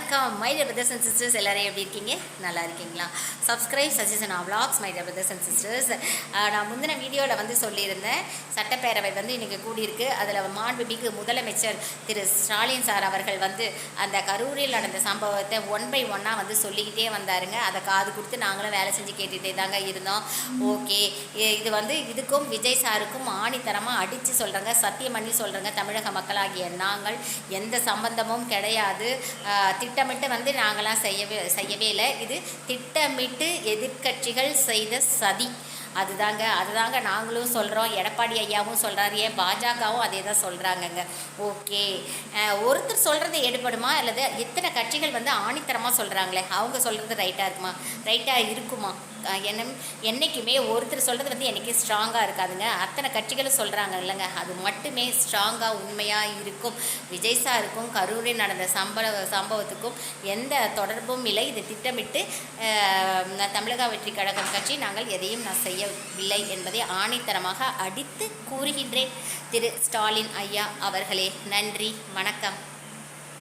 வணக்கம் my dear brothers and sisters, எல்லாரும் எப்படி இருக்கீங்க? நல்லா இருக்கீங்களா? சப்ஸ்கிரைப் சஜஷனா vlogs my dear brothers and sisters. நான் முந்தின வீடியோவில் சொல்லியிருந்தேன், சட்டப்பேரவை இன்றைக்கி கூடியிருக்கு. அதில் மாண்புமிகு முதலமைச்சர் திரு ஸ்டாலின் சார் அவர்கள் அந்த கரூரில் நடந்த சம்பவத்தை 1 by 1 சொல்லிக்கிட்டே வந்தாருங்க. அதை காது கொடுத்து நாங்களும் வேலை செஞ்சு கேட்டுகிட்டே தாங்க இருந்தோம். ஓகே, இது இதுக்கும் விஜய் சாருக்கும் ஆணித்தரமாக அடித்து சொல்கிறேங்க, சத்தியம் பண்ணி சொல்கிறேங்க. தமிழக மக்களாகிய நாங்கள் எந்த சம்பந்தமும் கிடையாது. திட்டமிட்டு நாங்களாம் செய்யவே இல்லை. இது திட்டமிட்டு எதிர்க்கட்சிகள் செய்த சதி. அதுதாங்க நாங்களும் சொல்கிறோம். எடப்பாடி ஐயாவும் சொல்கிறாரு, ஏன் பாஜகவும் அதே தான் சொல்கிறாங்கங்க. ஓகே, ஒருத்தர் சொல்கிறது எடுபடுமா அல்லது எத்தனை கட்சிகள் ஆணித்தரமாக சொல்கிறாங்களே, அவங்க சொல்கிறது ரைட்டாக இருக்குமா? என்றைக்குமே ஒருத்தர் சொல்கிறது என்றைக்கும் ஸ்ட்ராங்காக இருக்காதுங்க. அத்தனை கட்சிகளும் சொல்கிறாங்க இல்லைங்க, அது மட்டுமே ஸ்ட்ராங்காக உண்மையாக இருக்கும். விஜய் சாருக்கும் கரூரில் நடந்த சம்பவத்துக்கும் எந்த தொடர்பும் இல்லை. இது திட்டமிட்டு தமிழக வெற்றி கழகம் கட்சி நாங்கள் எதையும் செய்யவில்லை என்பதை ஆணித்தரமாக அடித்து கூறுகின்றேன் திரு ஸ்டாலின் ஐயா அவர்களே. நன்றி, வணக்கம்.